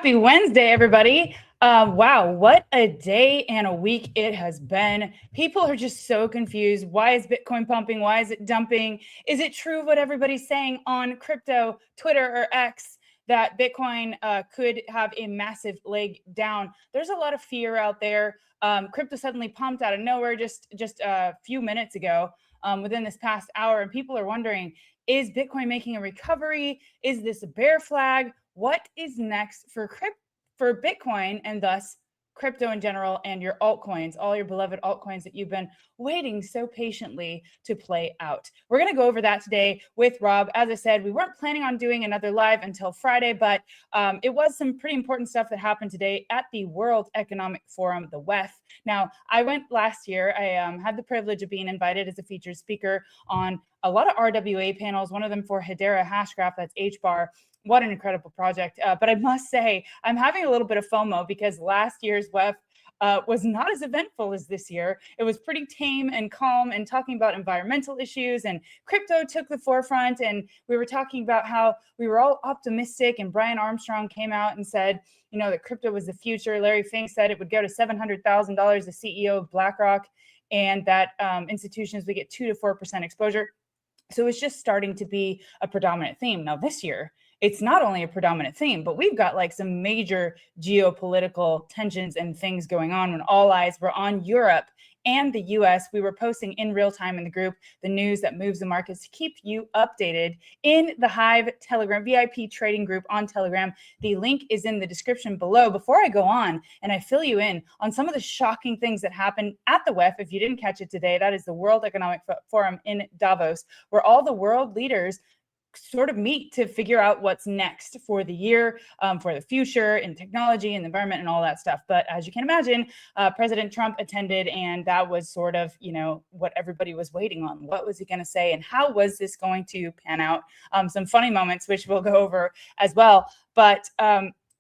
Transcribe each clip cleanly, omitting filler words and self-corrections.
Happy Wednesday, everybody. Wow, what a day and a week it has been. People are just so confused. Why is Bitcoin pumping? Why is it dumping? Is it true what everybody's saying on crypto, Twitter, or X, that Bitcoin could have a massive leg down? There's a lot of fear out there. Crypto suddenly pumped out of nowhere just a few minutes ago, within this past hour, and people are wondering, is Bitcoin making a recovery? Is this a bear flag? What is next for Bitcoin and thus crypto in general and your altcoins, all your beloved altcoins that you've been waiting so patiently to play out? We're going to go over that today with Rob. As I said, we weren't planning on doing another live until Friday, but it was some pretty important stuff that happened today at the World Economic Forum, the WEF. Now, I went last year. I had the privilege of being invited as a featured speaker on a lot of RWA panels, one of them for Hedera Hashgraph, that's HBAR. What an incredible project. But I must say, I'm having a little bit of FOMO because last year's WEF was not as eventful as this year. It was pretty tame and calm and talking about environmental issues, and crypto took the forefront. And we were talking about how we were all optimistic, and Brian Armstrong came out and said, you know, that crypto was the future. Larry Fink said it would go to $700,000, the CEO of BlackRock, and that institutions would get 2 to 4% exposure. So it's just starting to be a predominant theme. Now this year, it's not only a predominant theme, but we've got like some major geopolitical tensions and things going on when all eyes were on Europe and the US. We were posting in real time in the group the news that moves the markets to keep you updated in the Hive Telegram VIP trading group on Telegram. The link is in the description below. Before I go on and I fill you in on some of the shocking things that happened at the WEF, if you didn't catch it today, that is the World Economic Forum in Davos, where all the world leaders sort of meet to figure out what's next for the year, for the future in technology and the environment and all that stuff. But as you can imagine, President Trump attended, and that was sort of, you know, what everybody was waiting on. What was he going to say, and how was this going to pan out? Some funny moments, which we'll go over as well. But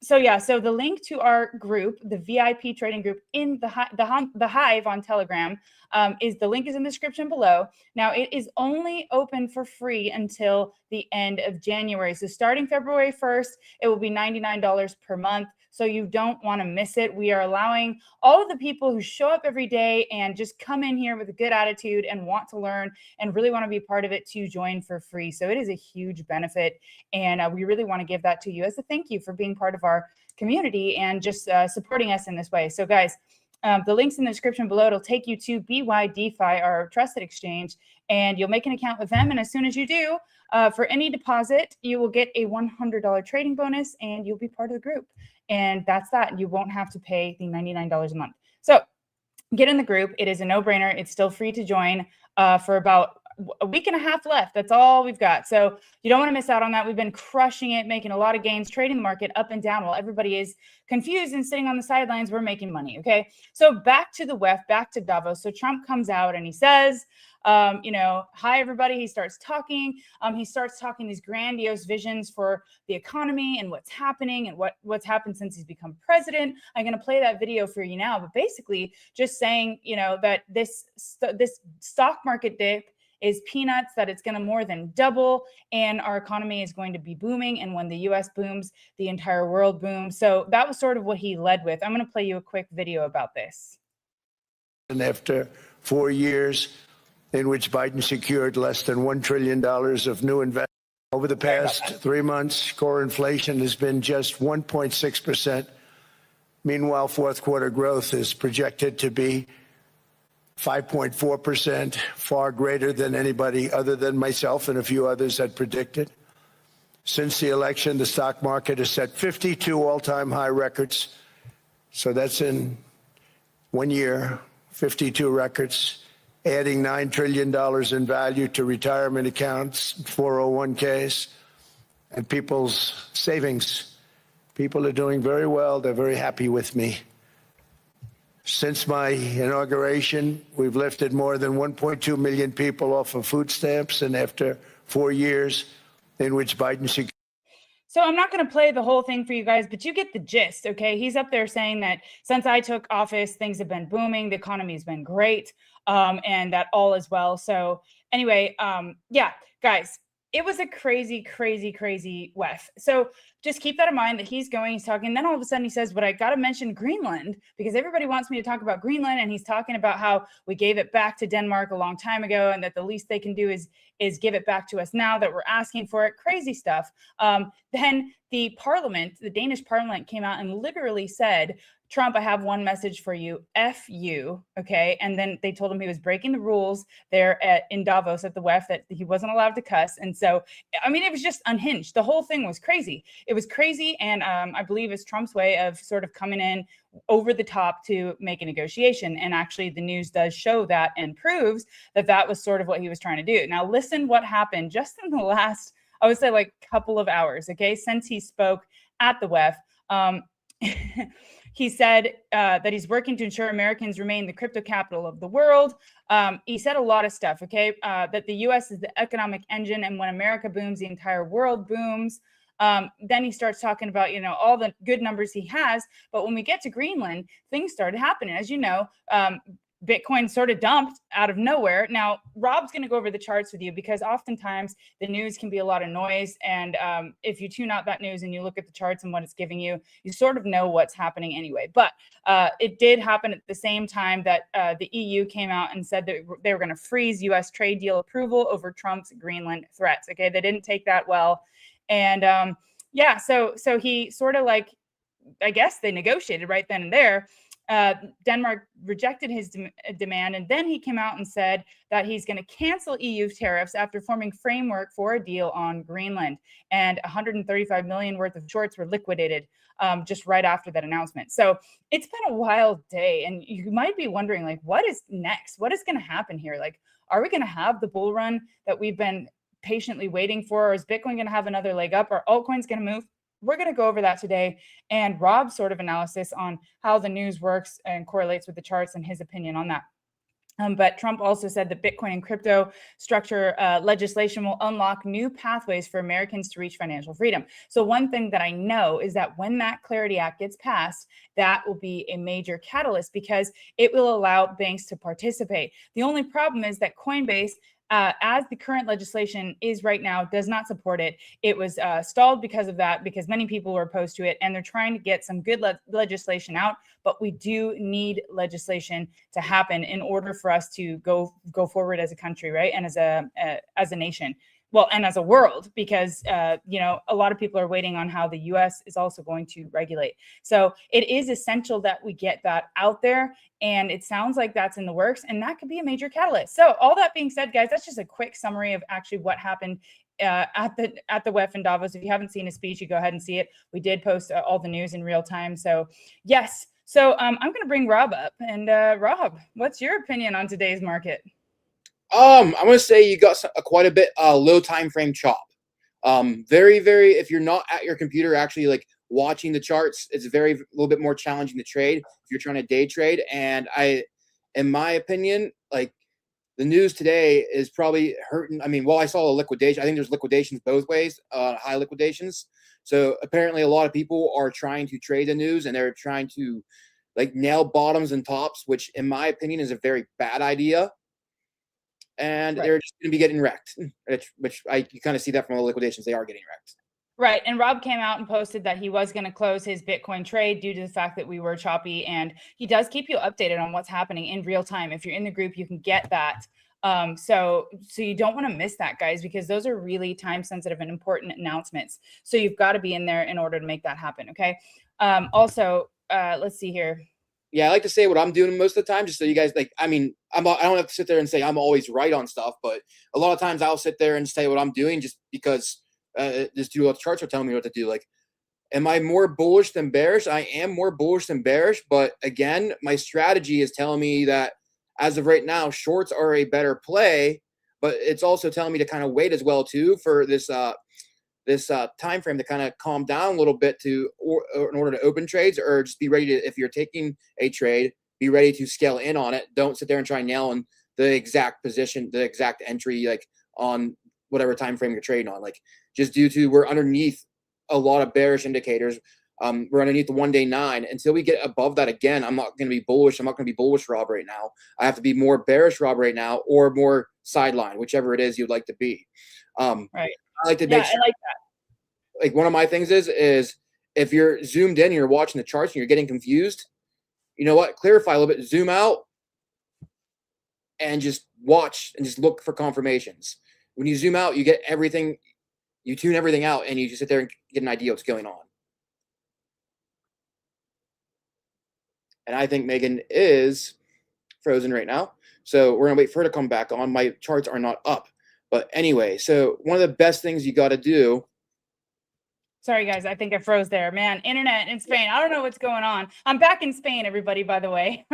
so the link to our group, the VIP trading group in the Hive on Telegram, the link is in the description below. Now, it is only open for free until the end of January. So starting February 1st, it will be $99 per month. So you don't want to miss it. We are allowing all of the people who show up every day and just come in here with a good attitude and want to learn and really want to be part of it to join for free. So it is a huge benefit. And we really want to give that to you as a thank you for being part of our community and just supporting us in this way. So guys, the link's in the description below. It'll take you to BYDFI, our trusted exchange, and you'll make an account with them. And as soon as you do, for any deposit, you will get a $100 trading bonus and you'll be part of the group. And that's that. You won't have to pay the $99 a month. So get in the group. It is a no-brainer. It's still free to join for about a week and a half left. That's all we've got. So you don't want to miss out on that. We've been crushing it, making a lot of gains, trading the market up and down while everybody is confused and sitting on the sidelines. We're making money. Okay. So back to the WEF, back to Davos. So Trump comes out and he says, you know, hi, everybody. He starts talking. He starts talking these grandiose visions for the economy and what's happening and what's happened since he's become president. I'm going to play that video for you now, but basically just saying, you know, that this stock market dip is peanuts, that it's going to more than double, and our economy is going to be booming. And when the US booms, the entire world booms. So that was sort of what he led with. I'm going to play you a quick video about this. And after 4 years in which Biden secured less than $1 trillion of new investment, over the past 3 months, core inflation has been just 1.6%. Meanwhile, fourth quarter growth is projected to be 5.4%, far greater than anybody other than myself and a few others had predicted. Since the election, the stock market has set 52 all-time high records. So that's in 1 year, 52 records, adding $9 trillion in value to retirement accounts, 401ks, and people's savings. People are doing very well. They're very happy with me. Since my inauguration, we've lifted more than 1.2 million people off of food stamps, and after 4 years in which Biden secured. So I'm not going to play the whole thing for you guys, but you get the gist, okay? He's up there saying that since I took office, things have been booming, the economy's been great, and that all is well. So anyway, yeah, guys, it was a crazy, crazy, crazy WEF. So just keep that in mind that he's talking. And then all of a sudden he says, but I got to mention Greenland because everybody wants me to talk about Greenland. And he's talking about how we gave it back to Denmark a long time ago and that the least they can do is give it back to us now that we're asking for it. Crazy stuff. Then the Danish parliament came out and literally said, Trump, I have one message for you. F you. Okay. And then they told him he was breaking the rules there in Davos at the WEF, that he wasn't allowed to cuss. And so, I mean, it was just unhinged. The whole thing was crazy. It was crazy. And I believe it's Trump's way of sort of coming in over the top to make a negotiation. And actually the news does show that and proves that that was sort of what he was trying to do. Now, listen what happened just in the last, I would say, like couple of hours. Okay. Since he spoke at the WEF, he said that he's working to ensure Americans remain the crypto capital of the world. He said a lot of stuff, okay? That the U.S. is the economic engine, and when America booms, the entire world booms. Then he starts talking about, all the good numbers he has. But when we get to Greenland, things started happening. As you know, Bitcoin sort of dumped out of nowhere. Now, Rob's going to go over the charts with you because oftentimes the news can be a lot of noise. And if you tune out that news and you look at the charts and what it's giving you, you sort of know what's happening anyway. But it did happen at the same time that the EU came out and said that they were going to freeze U.S. trade deal approval over Trump's Greenland threats. Okay, they didn't take that well. And yeah, so he sort of like, I guess they negotiated right then and there. Denmark rejected his demand, and then he came out and said that he's going to cancel EU tariffs after forming framework for a deal on Greenland. And 135 million worth of shorts were liquidated just right after that announcement. So it's been a wild day, and you might be wondering, like, what is next? What is going to happen here? Like, are we going to have the bull run that we've been patiently waiting for, or is Bitcoin going to have another leg up? Are altcoins going to move? We're going to go over that today, and Rob's sort of analysis on how the news works and correlates with the charts and his opinion on that. But Trump also said that Bitcoin and crypto structure legislation will unlock new pathways for Americans to reach financial freedom. So one thing that I know is that when that Clarity Act gets passed, that will be a major catalyst because it will allow banks to participate. The only problem is that Coinbase, as the current legislation is right now, does not support it. It was stalled because of that, because many people were opposed to it, and they're trying to get some good legislation out. But we do need legislation to happen in order for us to go forward as a country, right? And as a nation. Well, and as a world, because, a lot of people are waiting on how the U.S. is also going to regulate. So it is essential that we get that out there. And it sounds like that's in the works, and that could be a major catalyst. So all that being said, guys, that's just a quick summary of actually what happened at the WEF in Davos. If you haven't seen his speech, you go ahead and see it. We did post all the news in real time. So yes. So I'm going to bring Rob up. And Rob, what's your opinion on today's market? I'm going to say you got quite a bit low time frame chop. Very, very, if you're not at your computer actually like watching the charts, it's a little bit more challenging to trade if you're trying to day trade. And in my opinion, like the news today is probably hurting. I mean, I saw a liquidation. I think there's liquidations both ways, high liquidations. So apparently a lot of people are trying to trade the news, and they're trying to like nail bottoms and tops, which in my opinion is a very bad idea. And they're just going to be getting wrecked, which you kind of see that from all the liquidations. They are getting wrecked. Right. And Rob came out and posted that he was going to close his Bitcoin trade due to the fact that we were choppy. And he does keep you updated on what's happening in real time. If you're in the group, you can get that. So you don't want to miss that, guys, because those are really time sensitive and important announcements. So you've got to be in there in order to make that happen. Okay. Also, let's see here. Yeah, I like to say what I'm doing most of the time, just so you guys like. I mean, I don't have to sit there and say I'm always right on stuff, but a lot of times I'll sit there and say what I'm doing just because this dude on the charts are telling me what to do. Like, am I more bullish than bearish? I am more bullish than bearish, but again, my strategy is telling me that as of right now, shorts are a better play, but it's also telling me to kind of wait as well too for this time frame to kind of calm down a little bit in order to open trades, or just be ready to, if you're taking a trade, be ready to scale in on it. Don't sit there and try and nail in the exact position, the exact entry, like on whatever time frame you're trading on. Like, just due to we're underneath a lot of bearish indicators. We're underneath the 1-day 9. Until we get above that again, I'm not going to be bullish. I'm not going to be bullish Rob right now. I have to be more bearish Rob right now, or more sideline, whichever it is you'd like to be. Right. I like to Yeah, make sure, I like that. like one of my things is if you're zoomed in and you're watching the charts and you're getting confused, you know what? Clarify a little bit, zoom out, and just watch and just look for confirmations. When you zoom out, you get everything, you tune everything out, and you just sit there and get an idea what's going on. And I think Megan is frozen right now. So we're going to wait for her to come back on. My charts are not up. But anyway, so one of the best things you got to do. Sorry, guys. I think I froze there. Man, internet in Spain. I don't know what's going on. I'm back in Spain, everybody, by the way.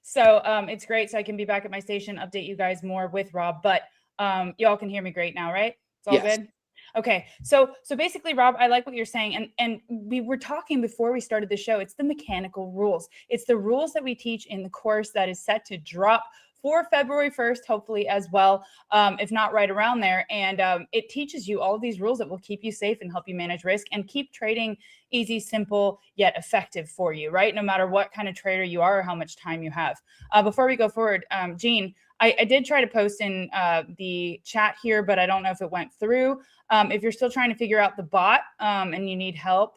So it's great. So I can be back at my station, update you guys more with Rob. But y'all can hear me great now, right? It's all Yes. good? Okay. So basically, Rob, I like what you're saying. And we were talking before we started the show. It's the mechanical rules. It's the rules that we teach in the course that is set to drop for February 1st, hopefully as well, if not right around there. And it teaches you all of these rules that will keep you safe and help you manage risk and keep trading easy, simple, yet effective for you, right? No matter what kind of trader you are or how much time you have. Before we go forward, Gene, I did try to post in the chat here, but I don't know if it went through. If you're still trying to figure out the bot and you need help,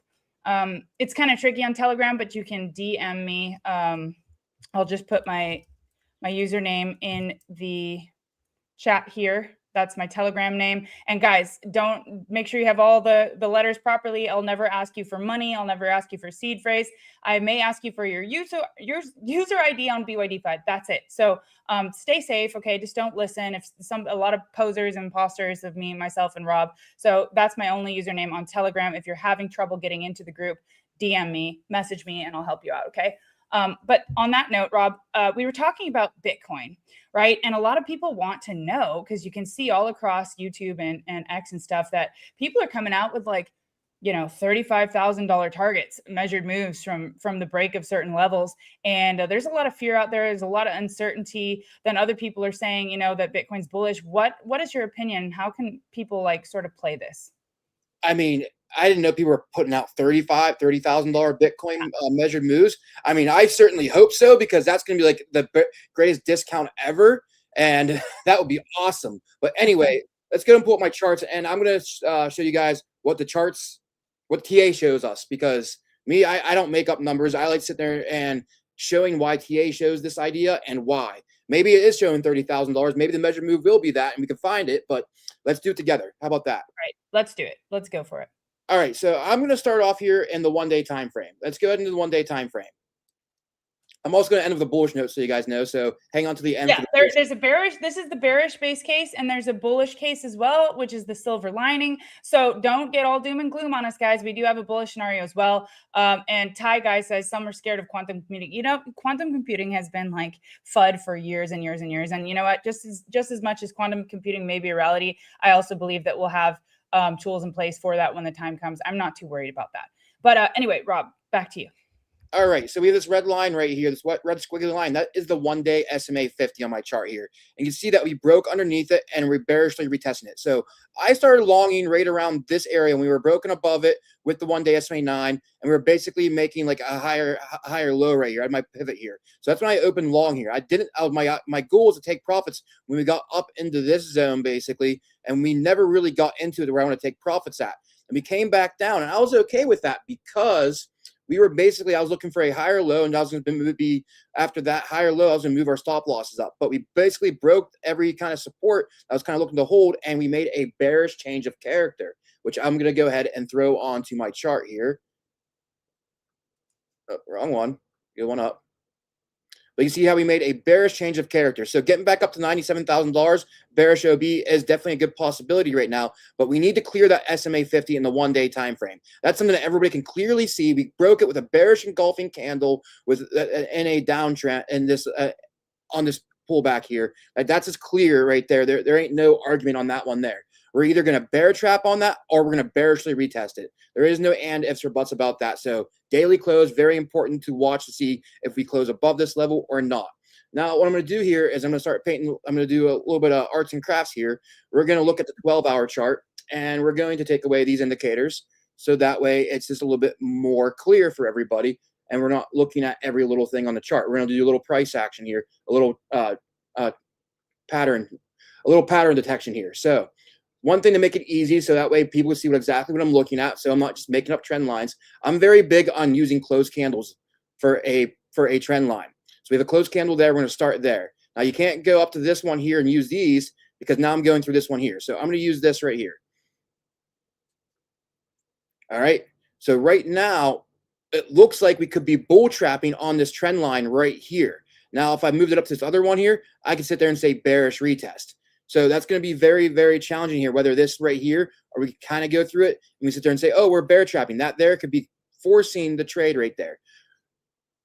it's kind of tricky on Telegram, but you can DM me. I'll just put my username in the chat here. That's my Telegram name. And guys, don't make sure you have all the letters properly. I'll never ask you for money. I'll never ask you for seed phrase. I may ask you for your user ID on BYDFI. That's it. So stay safe. Okay. Just don't listen. If a lot of posers and imposters of me, myself, and Rob. So that's my only username on Telegram. If you're having trouble getting into the group, DM me, message me, and I'll help you out. Okay. But on that note, Rob, we were talking about Bitcoin, right? And a lot of people want to know, because you can see all across YouTube and X and stuff that people are coming out with like, $35,000 targets, measured moves from the break of certain levels. And there's a lot of fear out there. There's a lot of uncertainty. Then other people are saying, that Bitcoin's bullish. What is your opinion? How can people like sort of play this? I mean, I didn't know people were putting out $30,000 Bitcoin measured moves. I mean, I certainly hope so, because that's going to be like the greatest discount ever. And that would be awesome. But anyway, let's go and pull up my charts. And I'm going to show you guys what TA shows us, because I don't make up numbers. I like to sit there and showing why TA shows this idea and why. Maybe it is showing $30,000. Maybe the measured move will be that and we can find it, but let's do it together. How about that? All right, let's do it. Let's go for it. All right, so I'm going to start off here in the 1 day time frame. Let's go ahead into the 1 day time frame. I'm also going to end with a bullish note, so you guys know. So hang on to the end. Yeah, there's a bearish. This is the bearish base case, and there's a bullish case as well, which is the silver lining. So don't get all doom and gloom on us, guys. We do have a bullish scenario as well. And Ty Guy says some are scared of quantum computing. Quantum computing has been like FUD for years and years and years. And you know what? Just as much as quantum computing may be a reality, I also believe that we'll have tools in place for that when the time comes. I'm not too worried about that. But anyway, Rob, back to you. All right, so we have this red line right here, this red squiggly line. That is the 1 day SMA 50 on my chart here. And you can see that we broke underneath it and we're bearishly retesting it. So I started longing right around this area, and we were broken above it with the 1 day SMA 9, and we were basically making like a higher low right here. I had my pivot here. So that's when I opened long here. My goal was to take profits when we got up into this zone basically, and we never really got into it where I want to take profits at. And we came back down, and I was okay with that, because I was looking for a higher low, and I was going to be after that higher low, I was going to move our stop losses up. But we basically broke every kind of support I was kind of looking to hold, and we made a bearish change of character, which I'm going to go ahead and throw onto my chart here. Oh, wrong one. Good one up. But you see how we made a bearish change of character. So getting back up to $97,000, bearish OB is definitely a good possibility right now. But we need to clear that SMA 50 in the 1 day time frame. That's something that everybody can clearly see. We broke it with a bearish engulfing candle in a downtrend in this on this pullback here. That's as clear right there. There ain't no argument on that one there. We're either going to bear trap on that, or we're going to bearishly retest it. There is no and ifs or buts about that. So daily close, very important to watch to see if we close above this level or not. Now, what I'm going to do here is I'm going to start painting. I'm going to do a little bit of arts and crafts here. We're going to look at the 12-hour chart, and we're going to take away these indicators. So that way it's just a little bit more clear for everybody, and we're not looking at every little thing on the chart. We're going to do a little price action here, a little pattern detection here. So one thing to make it easy, so that way people see exactly what I'm looking at, so I'm not just making up trend lines. I'm very big on using closed candles for a trend line. So we have a closed candle there. We're going to start there. Now you can't go up to this one here and use these because now I'm going through this one here. So I'm going to use this right here. All right. So right now, it looks like we could be bull trapping on this trend line right here. Now, if I moved it up to this other one here, I can sit there and say bearish retest. So that's going to be very, very challenging here, whether this right here, or we kind of go through it and we sit there and say, oh, we're bear trapping. That there could be forcing the trade right there.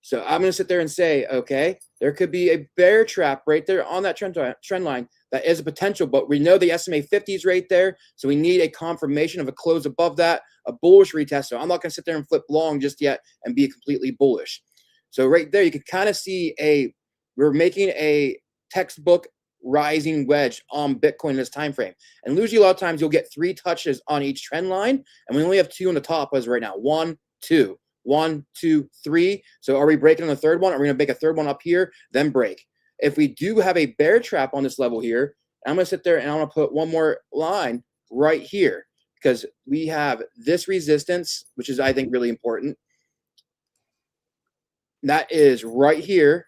So I'm going to sit there and say, okay, there could be a bear trap right there on that trend line. That is a potential, but we know the SMA 50 is right there. So we need a confirmation of a close above that, a bullish retest. So I'm not going to sit there and flip long just yet and be completely bullish. So right there, you can kind of see we're making a textbook rising wedge on Bitcoin in this time frame. And usually a lot of times you'll get 3 touches on each trend line, and we only have 2 on the top as right now. 1, 2. 1, 2, 3. So are we breaking on the third one? Are we going to make a third one up here, then break? If we do have a bear trap on this level here, I'm going to sit there and I'm going to put one more line right here because we have this resistance, which is, I think, really important. That is right here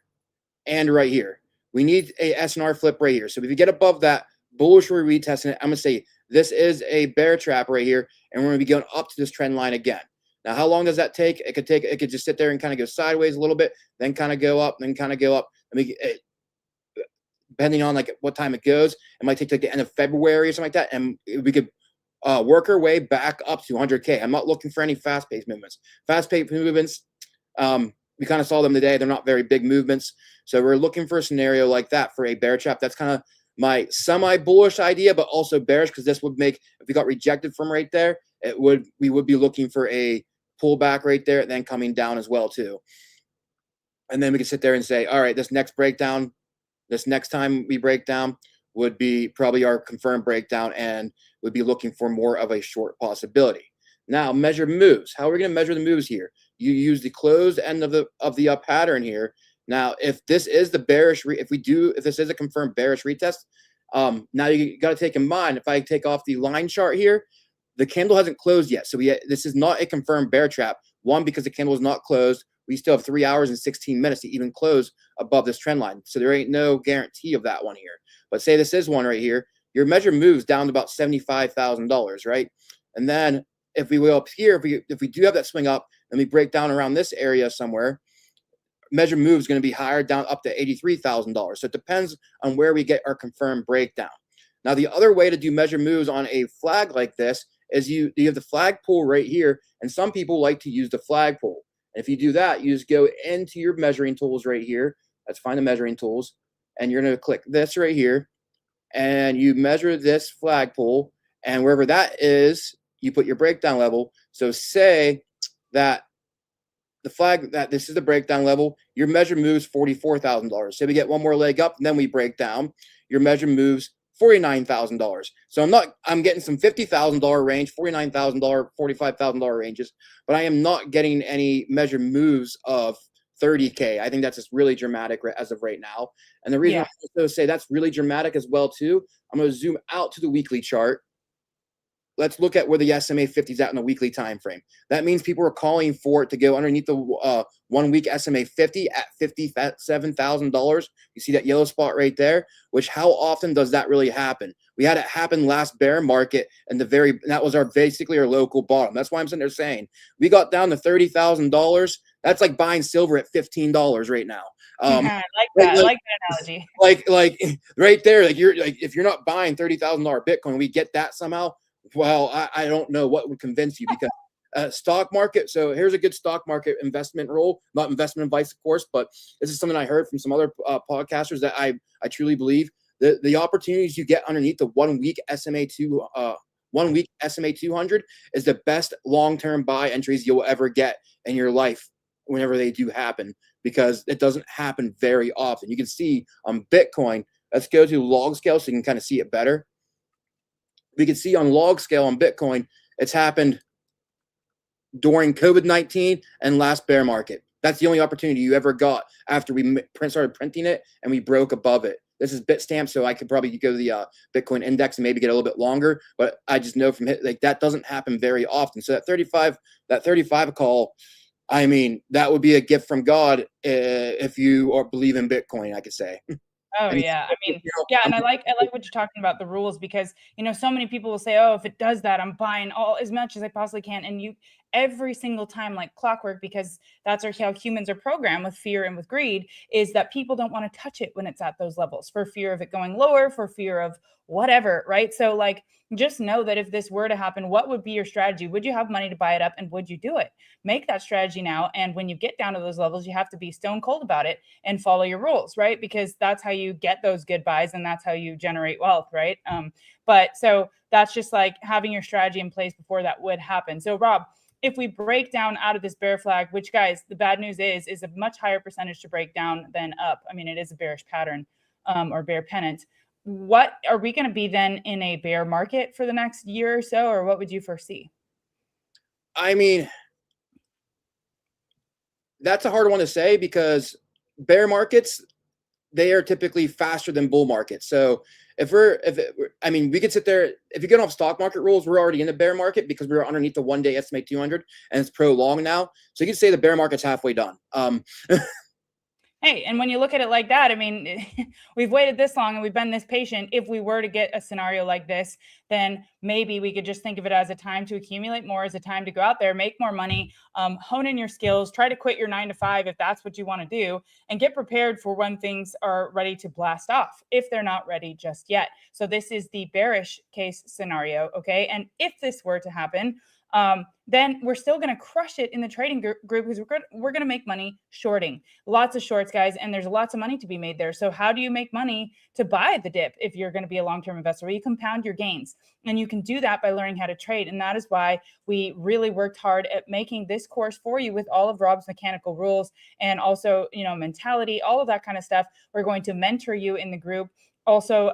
and right here. We need a SNR flip right here. So if you get above that, bullish, we're retesting it. I'm going to say this is a bear trap right here, and we're going to be going up to this trend line again. Now, how long does that take? It could just sit there and kind of go sideways a little bit, then kind of go up, then kind of go up. I mean, depending on like what time it goes, it might take like the end of February or something like that, and we could work our way back up to 100K. I'm not looking for any fast-paced movements. Fast-paced movements, we kind of saw them today. They're not very big movements, so we're looking for a scenario like that for a bear trap. That's kind of my semi-bullish idea, but also bearish because this would make, if we got rejected from right there, we would be looking for a pullback right there, and then coming down as well too. And then we can sit there and say, all right, this next breakdown, this next time we break down would be probably our confirmed breakdown, and would be looking for more of a short possibility. Now, measure moves. How are we going to measure the moves here? You use the closed end of the up pattern here. Now, if this is the bearish, if this is a confirmed bearish retest, now you got to take in mind, if I take off the line chart here, the candle hasn't closed yet. So this is not a confirmed bear trap. One, because the candle is not closed. We still have 3 hours and 16 minutes to even close above this trend line. So there ain't no guarantee of that one here. But say this is one right here, your measure moves down to about $75,000, right? And then if we go up here, if we do have that swing up and we break down around this area somewhere, measure move is going to be higher, down up to $83,000. So it depends on where we get our confirmed breakdown. Now, the other way to do measure moves on a flag like this is you have the flagpole right here, and some people like to use the flagpole. And if you do that, you just go into your measuring tools right here. Let's find the measuring tools, and you're going to click this right here, and you measure this flagpole, and wherever that is, you put your breakdown level. So say that this is the breakdown level, your measure moves $44,000. Say we get one more leg up, and then we break down, your measure moves $49,000. So I'm getting some $50,000 range, $49,000, $45,000 ranges, but I am not getting any measure moves of 30K. I think that's just really dramatic as of right now. And the reason I also say that's really dramatic as well too, I'm going to zoom out to the weekly chart. Let's look at where the SMA 50 is at in the weekly time frame. That means people are calling for it to go underneath the 1 week SMA 50 at $57,000. You see that yellow spot right there, which how often does that really happen? We had it happen last bear market, and that was basically our local bottom. That's why I'm sitting there saying we got down to $30,000. That's like buying silver at $15 right now. I like that. I like that analogy. Like right there, if you're not buying $30,000 Bitcoin, we get that somehow. Well, I don't know what would convince you, because stock market. So here's a good stock market investment role, not investment advice, of course, but this is something I heard from some other podcasters that I truly believe the opportunities you get underneath the 1 week SMA 200 is the best long-term buy entries you'll ever get in your life whenever they do happen, because it doesn't happen very often. You can see on Bitcoin, let's go to log scale so you can kind of see it better. We can see on log scale on Bitcoin, it's happened during COVID-19 and last bear market. That's the only opportunity you ever got after we started printing it and we broke above it. this is bit stamped, so I could probably go to the Bitcoin index and maybe get a little bit longer. But I just know from like that doesn't happen very often. So that 35 call, I mean, that would be a gift from God if you believe in Bitcoin, I could say. Oh And yeah, I mean, yeah, and I like what you're talking about, the rules, because so many people will say, "Oh, if it does that, I'm buying all as much as I possibly can," and you every single time like clockwork, because that's how humans are programmed with fear and with greed, is that people don't want to touch it when it's at those levels for fear of it going lower, for fear of whatever, right? So like, just know that if this were to happen, what would be your strategy? Would you have money to buy it up, and would you do it? Make that strategy now, and when you get down to those levels, you have to be stone cold about it and follow your rules, right? Because that's how you get those good buys, and that's how you generate wealth, right? But so that's just like having your strategy in place before that would happen. So Rob, if we break down out of this bear flag, which guys, the bad news is a much higher percentage to break down than up. I mean, it is a bearish pattern or bear pennant. What are we going to be then in a bear market for the next year or so, or what would you foresee? I mean, that's a hard one to say because bear markets, they are typically faster than bull markets. So I mean, we could sit there. If you get off stock market rules, we're already in the bear market because we're underneath the 1 day SMA 200 and it's prolonged now. So you can say the bear market's halfway done. Hey, and when you look at it like that, I mean, we've waited this long and we've been this patient. If we were to get a scenario like this, then maybe we could just think of it as a time to accumulate more, as a time to go out there, make more money, hone in your skills, try to quit your 9 to 5 if that's what you want to do, and get prepared for when things are ready to blast off, if they're not ready just yet. So this is the bearish case scenario, okay? And if this were to happen, then we're still going to crush it in the trading group because we're going to make money shorting. Lots of shorts, guys, and there's lots of money to be made there. So how do you make money to buy the dip if you're going to be a long-term investor? Well, you compound your gains, and you can do that by learning how to trade. And that is why we really worked hard at making this course for you with all of Rob's mechanical rules and also, mentality, all of that kind of stuff. We're going to mentor you in the group. Also,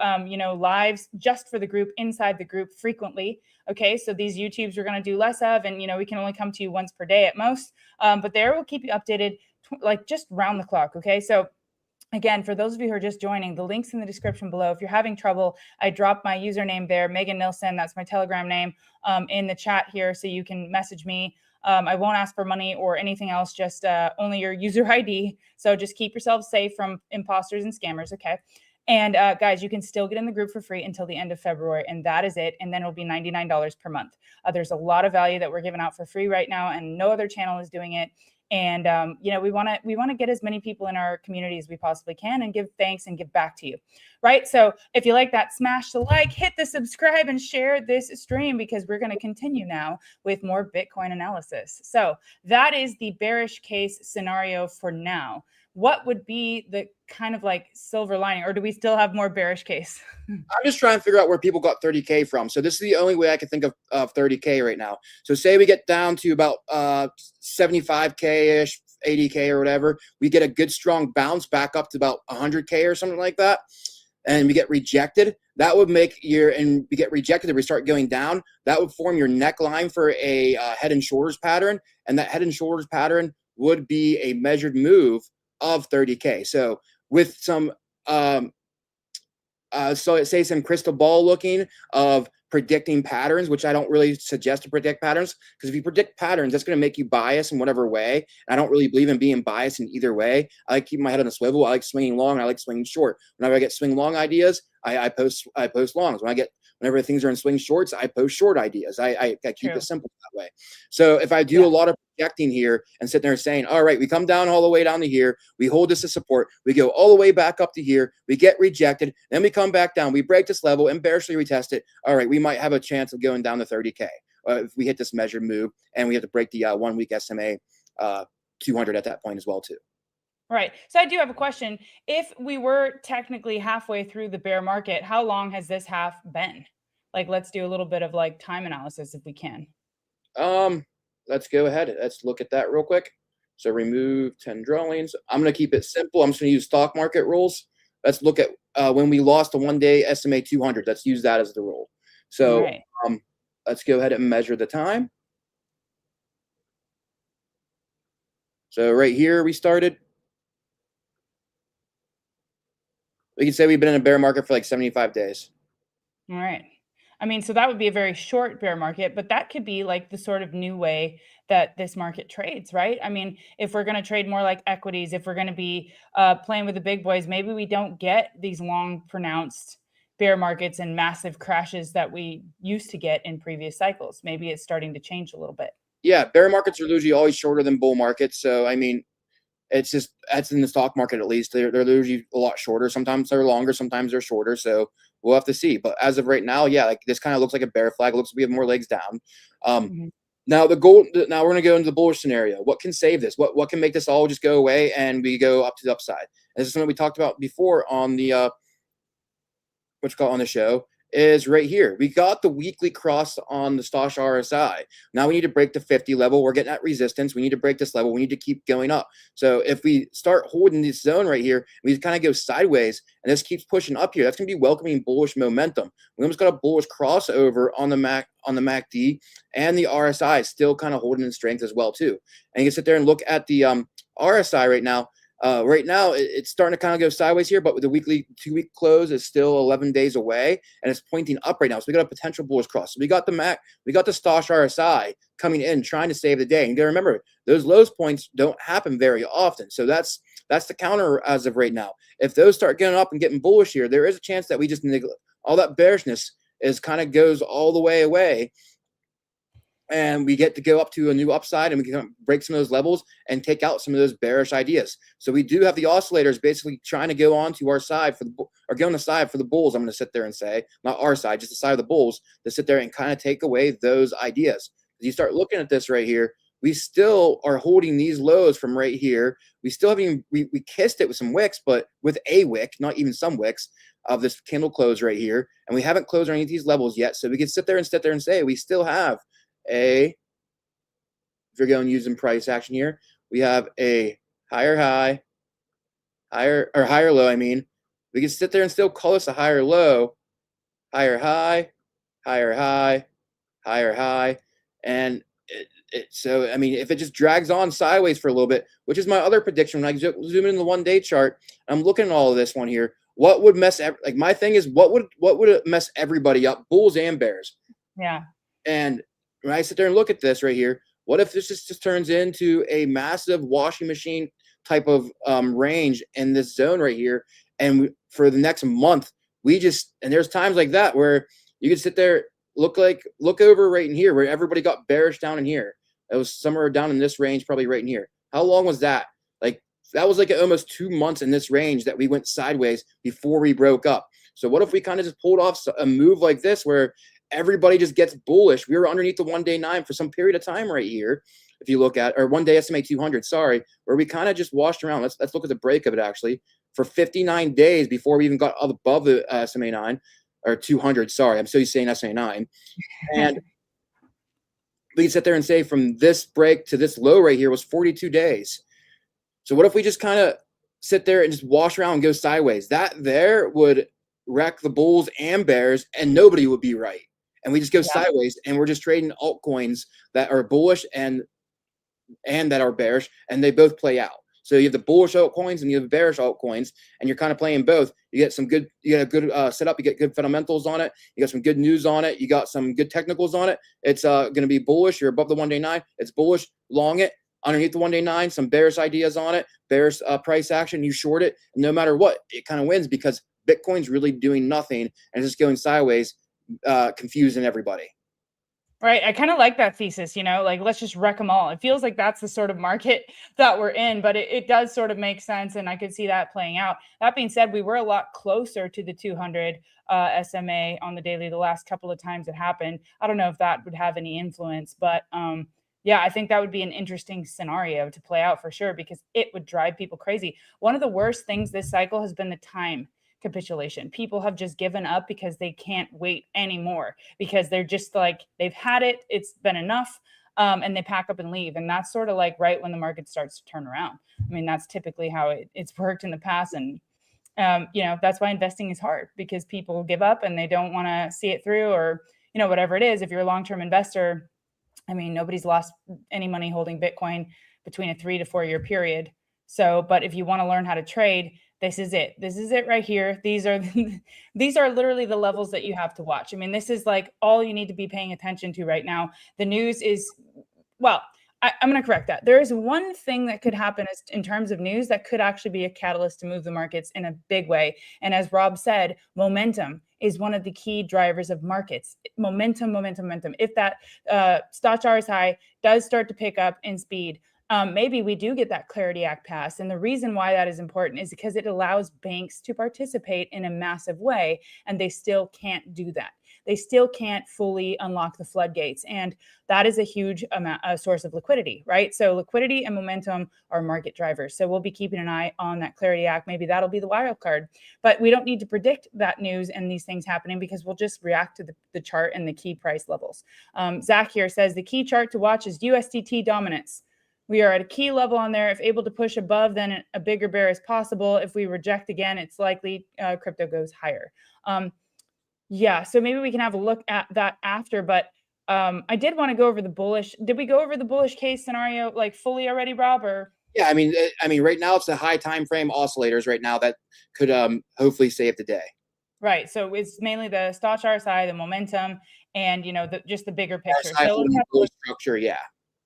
lives just for the group, inside the group frequently. Okay, so these YouTubes we're going to do less of, and we can only come to you once per day at most. But there we'll keep you updated, like just round the clock. Okay, so again, for those of you who are just joining, the link's in the description below. If you're having trouble, I dropped my username there, Megan Nilsson. That's my Telegram name in the chat here, so you can message me. I won't ask for money or anything else, just only your user ID. So just keep yourselves safe from imposters and scammers. Okay. And guys, you can still get in the group for free until the end of February, and that is it. And then it'll be $99 per month. There's a lot of value that we're giving out for free right now, and no other channel is doing it. And we want to get as many people in our community as we possibly can, and give thanks and give back to you, right? So if you like that, smash the like, hit the subscribe, and share this stream, because we're going to continue now with more Bitcoin analysis. So that is the bearish case scenario for now. What would be the kind of like silver lining, or do we still have more bearish case? I'm just trying to figure out where people got 30K from. So this is the only way I can think of 30K right now. So say we get down to about 75K-ish, 80K or whatever. We get a good strong bounce back up to about 100K or something like that. And we get rejected. That would make and we get rejected and we start going down. That would form your neckline for a head and shoulders pattern. And that head and shoulders pattern would be a measured move of 30K. So with some so say some crystal ball looking of predicting patterns, which I don't really suggest to predict patterns, because if you predict patterns, that's going to make you biased in whatever way. And I don't really believe in being biased in either way. I like keeping my head on a swivel. I like swinging long. I like swinging short. Whenever I get swing long ideas, I post longs. Whenever things are in swing shorts, I post short ideas. I keep it simple that way. So if I do a lot of projecting here and sit there saying, all right, we come down all the way down to here, we hold this as support, we go all the way back up to here, we get rejected, then we come back down, we break this level and bearishly retest it. All right, we might have a chance of going down to 30K if we hit this measured move, and we have to break the 1 week SMA 200 at that point as well too. Right. So I do have a question. If we were technically halfway through the bear market, how long has this half been? Like, let's do a little bit of like time analysis if we can. Let's go ahead. Let's look at that real quick. So remove 10 drawings. I'm going to keep it simple. I'm just going to use stock market rules. Let's look at when we lost a 1 day SMA 200. Let's use that as the rule. So let's go ahead and measure the time. So right here we started. We could say we've been in a bear market for like 75 days. All right. I mean, so that would be a very short bear market, but that could be like the sort of new way that this market trades, right? I mean, if we're going to trade more like equities, if we're going to be playing with the big boys, maybe we don't get these long, pronounced bear markets and massive crashes that we used to get in previous cycles. Maybe it's starting to change a little bit. Yeah, bear markets are usually always shorter than bull markets. So, I mean, that's in the stock market at least. They're usually a lot shorter. Sometimes they're longer, sometimes they're shorter. So we'll have to see. But as of right now, yeah, like this kind of looks like a bear flag. It looks like we have more legs down. Mhm. Now now we're gonna go into the bullish scenario. What can save this? What can make this all just go away and we go up to the upside? And this is something we talked about before on the on the show, is right here. We got the weekly cross on the Stosh RSI. Now we need to break the 50 level. We're getting at resistance. We need to break this level. We need to keep going up. So if we start holding this zone right here, we kind of go sideways and this keeps pushing up here. That's going to be welcoming bullish momentum. We almost got a bullish crossover on the MACD, and the RSI is still kind of holding in strength as well too. And you can sit there and look at the RSI right now. Right now, it's starting to kind of go sideways here, but with the weekly 2-week close is still 11 days away, and it's pointing up right now. So we got a potential bullish cross. So we got the Stosh RSI coming in, trying to save the day. And you got to remember, those lows points don't happen very often. So that's the counter as of right now. If those start getting up and getting bullish here, there is a chance that we just all that bearishness is kind of goes all the way away. And we get to go up to a new upside, and we can break some of those levels and take out some of those bearish ideas. So we do have the oscillators basically trying to go onto our side or go on the side for the bulls. I'm going to sit there and say, not our side, just the side of the bulls, to sit there and kind of take away those ideas. You start looking at this right here, we still are holding these lows from right here. We still haven't we kissed it with some wicks, but with a wick, not even some wicks of this candle close right here. And we haven't closed on any of these levels yet. So we can sit there and say we still have if you're going using price action here, we have a higher low. I mean, we can sit there and still call this a higher low, higher high, higher high, higher high. And so, I mean, if it just drags on sideways for a little bit, which is my other prediction, when I zoom in the 1-day chart, I'm looking at all of this one here. What would mess my thing is what would mess everybody up, bulls and bears? Yeah. And when I sit there and look at this right here, what if this just turns into a massive washing machine type of range in this zone right here? And for the next month, and there's times like that where you can sit there, look over right in here where everybody got bearish down in here. It was somewhere down in this range, probably right in here. How long was that? Like that was like almost 2 months in this range that we went sideways before we broke up. So what if we kind of just pulled off a move like this where everybody just gets bullish? We were underneath the 1-day 9 for some period of time right here. If you look at, or 1-day SMA 200, where we kind of just washed around. Let's look at the break of it actually for 59 days before we even got above the SMA 9 or 200. Sorry, I'm so used to saying SMA 9. And we can sit there and say from this break to this low right here was 42 days. So what if we just kind of sit there and just wash around and go sideways? That there would wreck the bulls and bears, and nobody would be right. And we just go sideways, and we're just trading altcoins that are bullish and that are bearish, and they both play out. So you have the bullish altcoins and you have bearish altcoins, and you're kind of playing both. You get a good setup. You get good fundamentals on it. You got some good news on it. You got some good technicals on it. It's going to be bullish. You're above the 1-day 9. It's bullish. Long it. Underneath the 1-day 9, some bearish ideas on it. Bearish price action. You short it. And no matter what, it kind of wins because Bitcoin's really doing nothing and just going sideways, confusing everybody. Right. I kind of like that thesis, like let's just wreck them all. It feels like that's the sort of market that we're in, but it does sort of make sense. And I could see that playing out. That being said, we were a lot closer to the 200 SMA on the daily the last couple of times it happened. I don't know if that would have any influence, but yeah, I think that would be an interesting scenario to play out for sure, because it would drive people crazy. One of the worst things this cycle has been the time capitulation. People have just given up because they can't wait anymore, because they're just like, they've had it, it's been enough, and they pack up and leave. And that's sort of like right when the market starts to turn around. I mean, that's typically how it's worked in the past. And that's why investing is hard, because people give up and they don't want to see it through, or whatever it is. If you're a long-term investor, I mean, nobody's lost any money holding Bitcoin between a 3 to 4 year period. So, but if you want to learn how to trade, this is it. This is it right here. These are these are literally the levels that you have to watch. I mean, this is like all you need to be paying attention to right now. The news is, well, I'm going to correct that. There is one thing that could happen in terms of news that could actually be a catalyst to move the markets in a big way. And as Rob said, momentum is one of the key drivers of markets. Momentum, momentum, momentum. If that stock RSI does start to pick up in speed, maybe we do get that Clarity Act passed. And the reason why that is important is because it allows banks to participate in a massive way, and they still can't do that. They still can't fully unlock the floodgates. And that is a huge amount, a source of liquidity, right? So liquidity and momentum are market drivers. So we'll be keeping an eye on that Clarity Act. Maybe that'll be the wild card. But we don't need to predict that news and these things happening because we'll just react to the chart and the key price levels. Zach here says the key chart to watch is USDT dominance. We are at a key level on there. If able to push above, then a bigger bear is possible. If we reject again, it's likely crypto goes higher. Yeah, so maybe we can have a look at that after, but I did want to go over the bullish. Did we go over the bullish case scenario like fully already, Rob? Or Yeah, I mean, right now it's the high time frame oscillators right now that could hopefully save the day. Right, so it's mainly the stock RSI, the momentum, and just the bigger picture. RSI So holding bullish structure, yeah.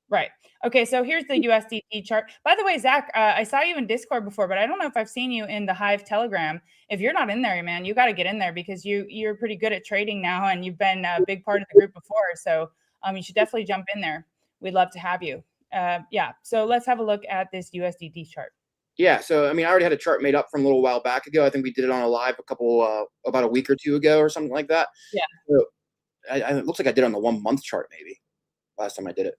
right. Okay, so here's the USDT chart. By the way, Zach, I saw you in Discord before, but I don't know if I've seen you in the Hive Telegram. If you're not in there, man, you got to get in there because you're pretty good at trading now, and you've been a big part of the group before. So you should definitely jump in there. We'd love to have you. Yeah, so let's have a look at this USDT chart. Yeah, so I mean, I already had a chart made up from a little while back ago. I think we did it on a live about a week or two ago or something like that. Yeah. So it looks like I did it on the 1 month chart maybe last time I did it.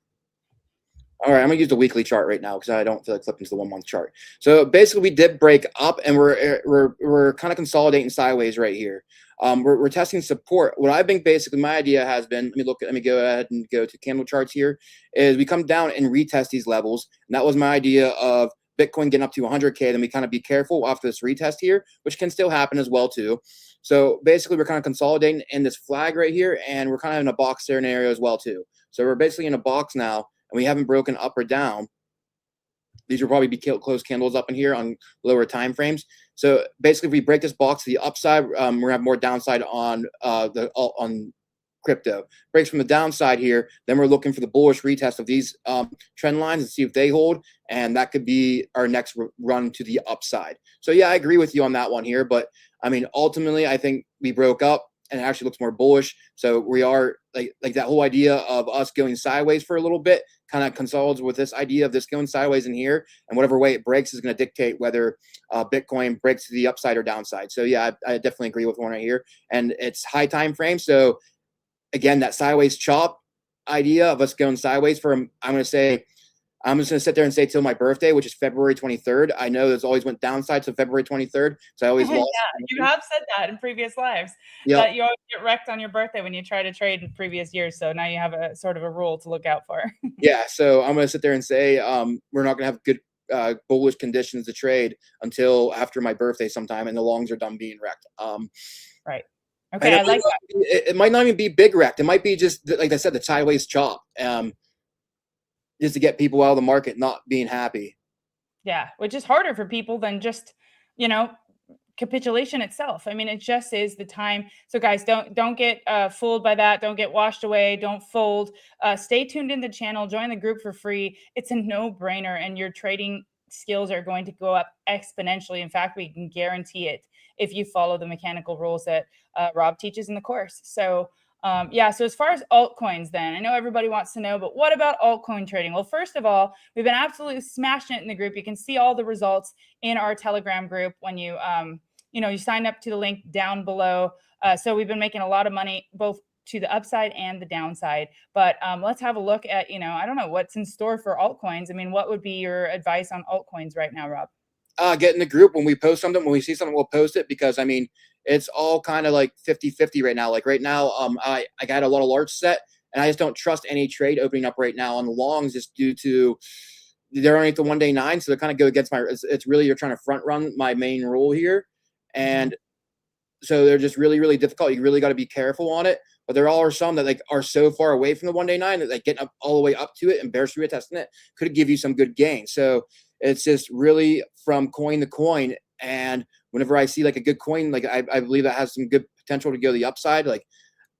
All right, I'm gonna use the weekly chart right now because I don't feel like flipping to the 1 month chart. So basically, we did break up, and we're kind of consolidating sideways right here. We're testing support. What I think basically my idea has been. Let me go ahead and go to candle charts here. Is we come down and retest these levels, and that was my idea of Bitcoin getting up to 100K. Then we kind of be careful after this retest here, which can still happen as well too. So basically, we're kind of consolidating in this flag right here, and we're kind of in a box scenario as well too. So we're basically in a box now. And we haven't broken up or down. These will probably be closed candles up in here on lower time frames. So basically, if we break this box to the upside, we're gonna have more downside on on crypto. Breaks from the downside here, then we're looking for the bullish retest of these trend lines and see if they hold, and that could be our next run to the upside. So yeah, I agree with you on that one here, but I mean, ultimately, I think we broke up. And it actually looks more bullish. So we are like that whole idea of us going sideways for a little bit kind of consolidates with this idea of this going sideways in here. And whatever way it breaks is going to dictate whether Bitcoin breaks to the upside or downside. So yeah, I definitely agree with one right here. And it's high time frame. So again, that sideways chop idea of us going sideways from, I'm just going to sit there and say till my birthday, which is February 23rd. I know there's always went downside to February 23rd. So I always lost. Yeah, you have said that in previous lives. Yeah. That you always get wrecked on your birthday when you try to trade in previous years. So now you have a sort of a rule to look out for. Yeah. So I'm going to sit there and say we're not going to have good bullish conditions to trade until after my birthday sometime, and the longs are done being wrecked. Right. Okay. I like that. It might not even be big wrecked. It might be just, like I said, the sideways chop. Just to get people out of the market not being happy. Yeah, which is harder for people than just, capitulation itself. I mean, it just is the time. So guys, don't get fooled by that. Don't get washed away. Don't fold. Stay tuned in the channel. Join the group for free. It's a no-brainer, and your trading skills are going to go up exponentially. In fact, we can guarantee it if you follow the mechanical rules that Rob teaches in the course. So yeah, so as far as altcoins, then I know everybody wants to know, but what about altcoin trading? Well, first of all, we've been absolutely smashing it in the group. You can see all the results in our Telegram group when you you sign up to the link down below. So we've been making a lot of money both to the upside and the downside. But let's have a look at I don't know what's in store for altcoins. I mean, what would be your advice on altcoins right now, Rob? Get in the group when we post something. When we see something, we'll post it, because I mean, it's all kind of like 50-50 right now. Like right now, I got a lot of large set, and I just don't trust any trade opening up right now on the longs, just due to they're only at the 1 day 9, so they kind of go against my. It's really, you're trying to front run my main rule here, and so they're just really, really difficult. You really got to be careful on it. But there are some that like are so far away from the 1 day 9 that like getting up all the way up to it and bearish retesting it could give you some good gain. So it's just really from coin to coin. And whenever I see like a good coin, like I believe that has some good potential to go the upside, like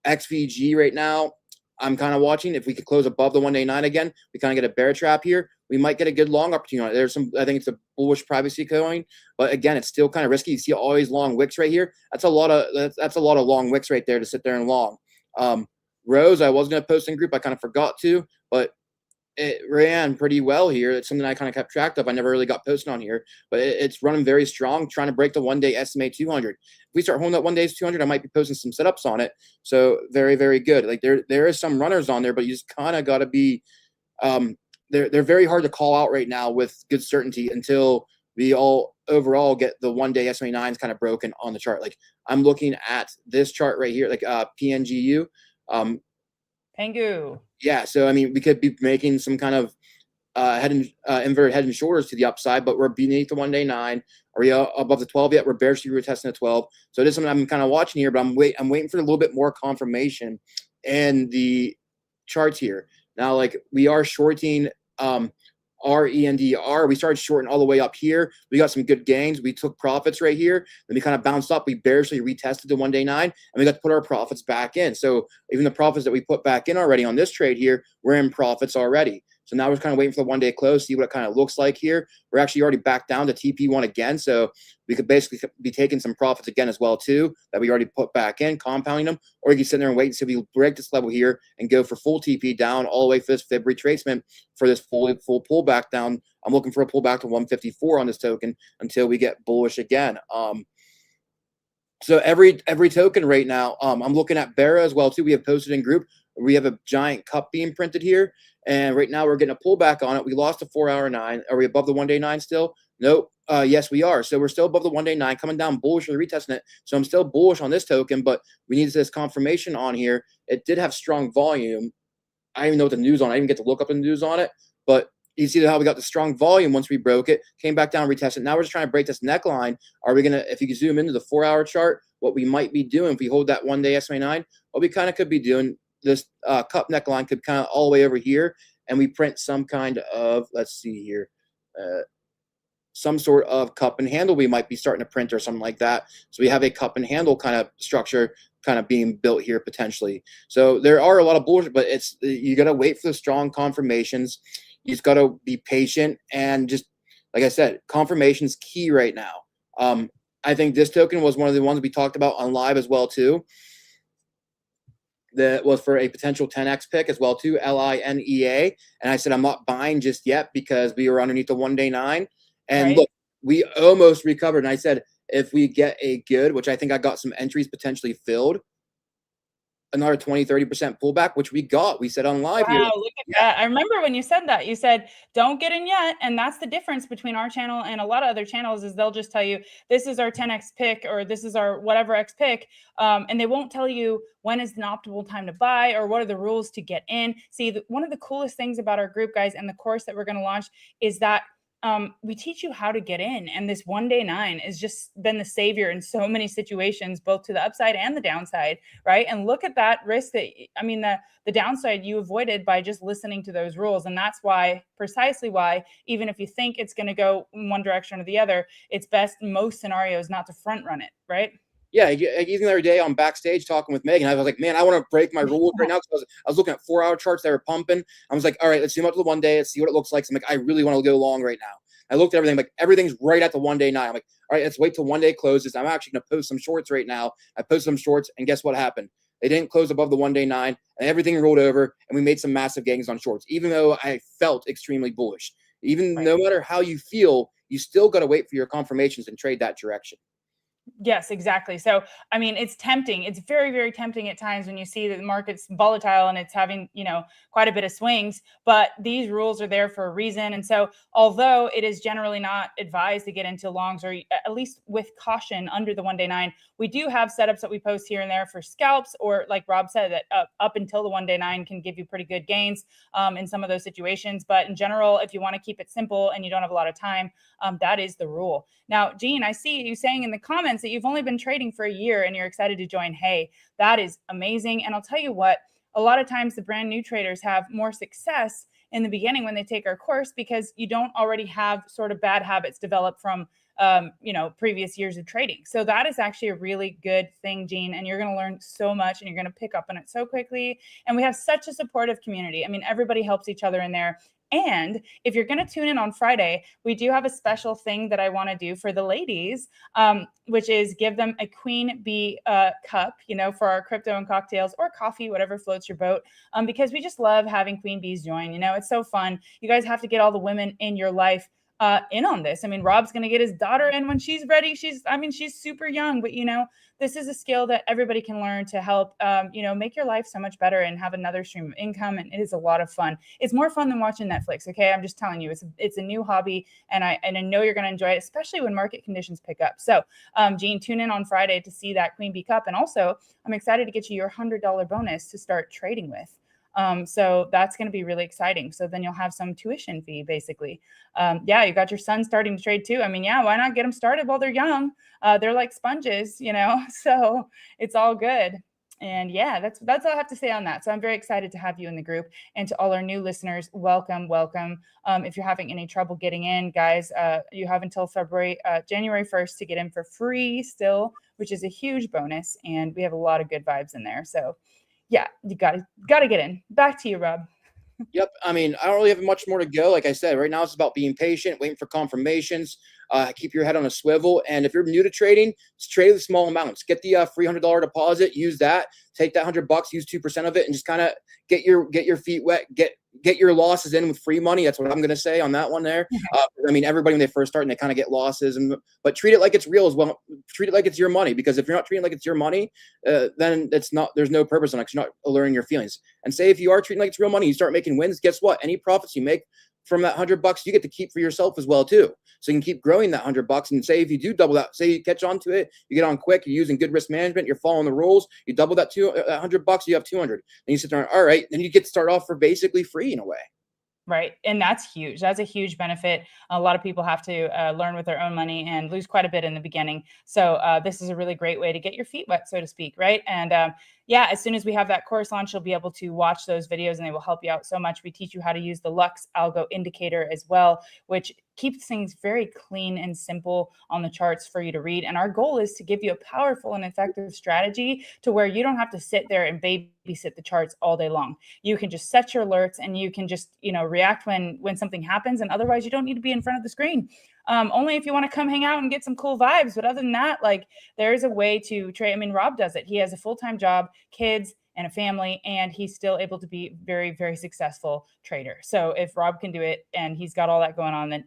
XVG right now, I'm kind of watching. If we could close above the 189 again, we kind of get a bear trap here. We might get a good long opportunity on it. There's some, I think it's a bullish privacy coin, but again, it's still kind of risky. You see all these long wicks right here. That's a lot of long wicks right there to sit there and long. Rose, I was going to post in group. I kind of forgot to, but it ran pretty well here. It's something I kind of kept track of. I never really got posted on here, but it's running very strong, trying to break the 1 day SMA 200. If we start holding that 1 day's 200, I might be posting some setups on it. So very, very good. Like there is some runners on there, but you just kind of got to be, they're very hard to call out right now with good certainty until we all overall get the 1 day SMA 9s kind of broken on the chart. Like I'm looking at this chart right here, like PNGU. Pengu. Yeah, so I mean, we could be making some kind of inverted head and shoulders to the upside, but we're beneath the 1 day 9. Are we above the 12 yet? We're barely retesting the 12. So it is something I'm kind of watching here, but I'm waiting for a little bit more confirmation in the charts here. Now, like we are shorting RENDR. We started shorting all the way up here. We got some good gains. We took profits right here. Then we kind of bounced up. We barely retested the 1 day 9, and we got to put our profits back in. So even the profits that we put back in already on this trade here, we're in profits already. So now we're kind of waiting for the 1 day close, see what it kind of looks like here. We're actually already back down to TP1 again. So we could basically be taking some profits again as well too, that we already put back in, compounding them. Or you can sit there and wait and see if we break this level here and go for full TP down all the way for this fib retracement for this full pullback down. I'm looking for a pullback to 154 on this token until we get bullish again. So every token right now, I'm looking at Barra as well too. We have posted in group. We have a giant cup being printed here. And right now we're getting a pullback on it. We lost a 4-hour 9. Are we above the 1 day 9 still? Nope. Yes, we are. So we're still above the 1 day 9, coming down bullish or retesting it. So I'm still bullish on this token, but we need this confirmation on here. It did have strong volume. I don't even know what the news on it. I didn't get to look up the news on it, but you see how we got the strong volume once we broke it, came back down, retested. Now we're just trying to break this neckline. Are we going to, if you can zoom into the 4-hour chart, what we might be doing if we hold that 1 day SMA 9, what we kind of could be doing, this cup neckline could kind of all the way over here, and we print some kind of, let's see here, some sort of cup and handle we might be starting to print or something like that. So we have a cup and handle kind of structure kind of being built here potentially. So there are a lot of bullshit, but it's, you got to wait for the strong confirmations. You just got to be patient, and just like I said, confirmation's key right now. I think this token was one of the ones we talked about on live as well too. That was for a potential 10x pick as well too, LINEA. And I said, I'm not buying just yet because we were underneath the 1 day 9. And Right. look, we almost recovered. And I said, if we get a good, which I think I got some entries potentially filled, another 20-30% pullback, which we got. We said on live here. Wow, look at that. I remember when you said that. You said, don't get in yet. And that's the difference between our channel and a lot of other channels, is they'll just tell you, this is our 10x pick, or this is our whatever X pick. And they won't tell you when is an optimal time to buy, or what are the rules to get in. See, one of the coolest things about our group, guys, and the course that we're going to launch is that we teach you how to get in. And this 1 day 9 has just been the savior in so many situations, both to the upside and the downside, right? And look at that risk that, I mean, the downside you avoided by just listening to those rules. And that's why, precisely why, even if you think it's going to go in one direction or the other, it's best in most scenarios not to front run it, right? Yeah, even the other day on backstage talking with Megan, I was like, man, I want to break my rules right now. So I was looking at 4-hour charts that were pumping. I was like, all right, let's zoom up to the 1 day. Let's see what it looks like. So I'm like, I really want to go long right now. I looked at everything, like everything's right at the 1 day 9. I'm like, all right, let's wait till 1 day closes. I'm actually going to post some shorts right now. I posted some shorts, and guess what happened? They didn't close above the 1 day 9, and everything rolled over, and we made some massive gains on shorts, even though I felt extremely bullish. Even no matter how you feel, you still got to wait for your confirmations and trade that direction. Yes, exactly. So, I mean, it's tempting. It's very, very tempting at times when you see that the market's volatile and it's having, quite a bit of swings, but these rules are there for a reason. And so, although it is generally not advised to get into longs, or at least with caution under the 1 day 9, we do have setups that we post here and there for scalps, or like Rob said, that up until the 1 day 9 can give you pretty good gains in some of those situations. But in general, if you want to keep it simple and you don't have a lot of time, that is the rule. Now, Gene, I see you saying in the comments that you've only been trading for a year and you're excited to join. Hey, that is amazing. And I'll tell you what, a lot of times the brand new traders have more success in the beginning when they take our course, because you don't already have sort of bad habits developed from previous years of trading. So that is actually a really good thing, Gene. And you're going to learn so much and you're going to pick up on it so quickly. And we have such a supportive community. I mean, everybody helps each other in there. And if you're going to tune in on Friday, we do have a special thing that I want to do for the ladies, which is give them a Queen Bee cup, for our crypto and cocktails or coffee, whatever floats your boat, because we just love having Queen Bees join. It's so fun. You guys have to get all the women in your life in on this. I mean, Rob's going to get his daughter in when she's ready. She's super young, but this is a skill that everybody can learn to help, make your life so much better and have another stream of income. And it is a lot of fun. It's more fun than watching Netflix. Okay. I'm just telling you, it's a new hobby and I know you're going to enjoy it, especially when market conditions pick up. So, Gene, tune in on Friday to see that Queen Bee Cup. And also I'm excited to get you your $100 bonus to start trading with. So that's going to be really exciting. So then you'll have some tuition fee, basically. You got your son starting to trade too. I mean, why not get them started while they're young? They're like sponges, so it's all good. And that's all I have to say on that. So I'm very excited to have you in the group, and to all our new listeners, welcome. If you're having any trouble getting in, guys, you have until January 1st to get in for free still, which is a huge bonus. And we have a lot of good vibes in there. So yeah, you gotta get in. Back to you, Rob. Yep. I mean, I don't really have much more to go. Like I said, right now it's about being patient, waiting for confirmations, keep your head on a swivel. And if you're new to trading, just trade with small amounts. Get the free $100 deposit, use that, take that $100, use 2% of it, and just kind of get your feet wet, get your losses in with free money. That's what I'm going to say on that one there. I mean, everybody, when they first start, and they kind of get losses, but treat it like it's real as well. Treat it like it's your money, because if you're not treating it like it's your money, then there's no purpose on it, 'cause you're not alluring your feelings. And say if you are treating like it's real money, you start making wins, guess what? Any profits you make from that $100, you get to keep for yourself as well too. So you can keep growing that $100. And say if you do double that, say you catch on to it, you get on quick, you're using good risk management, you're following the rules, you double that $100, you have 200. And you sit there, all right, then you get to start off for basically free in a way. Right. And that's huge. That's a huge benefit. A lot of people have to learn with their own money and lose quite a bit in the beginning. So this is a really great way to get your feet wet, so to speak. Right. And as soon as we have that course launch, you'll be able to watch those videos and they will help you out so much. We teach you how to use the Lux Algo Indicator as well, which keeps things very clean and simple on the charts for you to read. And our goal is to give you a powerful and effective strategy to where you don't have to sit there and babysit the charts all day long. You can just set your alerts and you can just, react when something happens. And otherwise you don't need to be in front of the screen. Only if you want to come hang out and get some cool vibes. But other than that, there's a way to trade. I mean, Rob does it. He has a full-time job, kids, and a family, and he's still able to be very, very successful trader. So if Rob can do it and he's got all that going on, then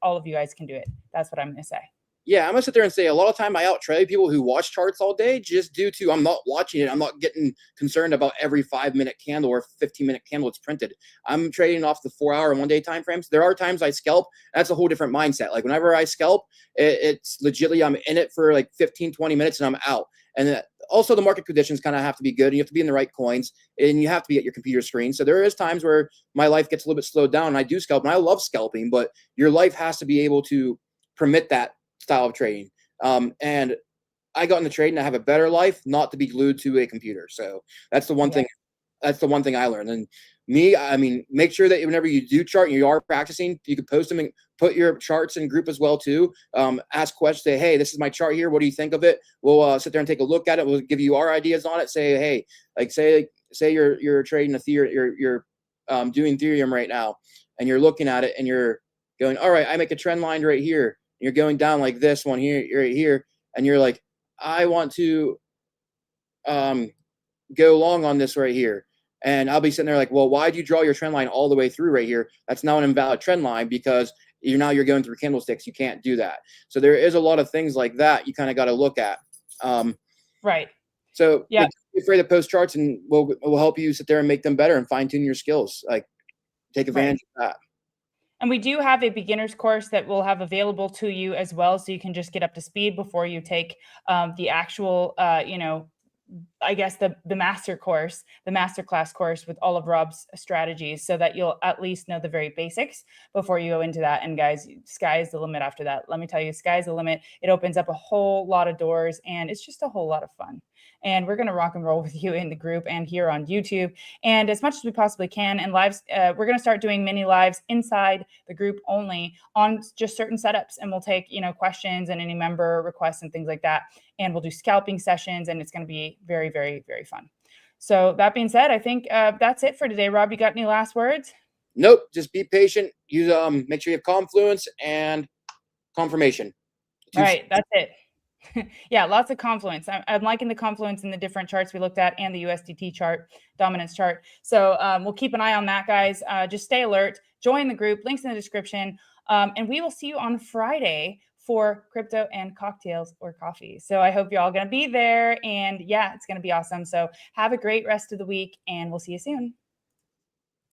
all of you guys can do it. That's what I'm going to say. Yeah, I'm gonna sit there and say a lot of time I out trade people who watch charts all day just due to I'm not watching it. I'm not getting concerned about every 5-minute candle or 15-minute candle it's printed. I'm trading off the 4-hour and 1-day time frames. There are times I scalp. That's a whole different mindset. Like whenever I scalp, it's legitimately I'm in it for like 15, 20 minutes and I'm out. And also the market conditions kind of have to be good. And you have to be in the right coins and you have to be at your computer screen. So there is times where my life gets a little bit slowed down and I do scalp and I love scalping, but your life has to be able to permit that style of trading. And I got into trading to have a better life, not to be glued to a computer. So that's the one thing. That's the one thing I learned. And I mean, make sure that whenever you do chart and you are practicing, you can post them and put your charts in group as well too. Ask questions. Say, hey, this is my chart here. What do you think of it? We'll sit there and take a look at it. We'll give you our ideas on it. Say, hey, say you're trading Ethereum, you're doing Ethereum right now, and you're looking at it and you're going, all right, I make a trend line right here. You're going down like this one here, right here, and you're like, I want to go long on this right here. And I'll be sitting there like, well, why'd you draw your trend line all the way through right here? That's now an invalid trend line because you're going through candlesticks. You can't do that. So there is a lot of things like that you kind of got to look at. Right. So yeah, don't be afraid to post charts, and we'll help you sit there and make them better and fine tune your skills. Like take advantage of that. And we do have a beginner's course that we'll have available to you as well. So you can just get up to speed before you take the actual, I guess the master course, the masterclass course with all of Rob's strategies, so that you'll at least know the very basics before you go into that. And guys, sky is the limit after that. Let me tell you, sky's the limit. It opens up a whole lot of doors, and it's just a whole lot of fun. And we're going to rock and roll with you in the group and here on YouTube, and as much as we possibly can. And lives, we're going to start doing mini lives inside the group only on just certain setups, and we'll take, you know, questions and any member requests and things like that. And we'll do scalping sessions, and it's going to be very, very, very fun. So that being said, I think that's it for today. Rob, you got any last words? Nope. Just be patient. Use make sure you have Confluence and Confirmation. All right, that's it. Yeah, lots of confluence. I'm liking the confluence in the different charts we looked at and the USDT chart, dominance chart. So we'll keep an eye on that, guys. Just stay alert. Join the group. Links in the description. And we will see you on Friday for crypto and cocktails or coffee. So I hope you're all going to be there. And yeah, it's going to be awesome. So have a great rest of the week, and we'll see you soon.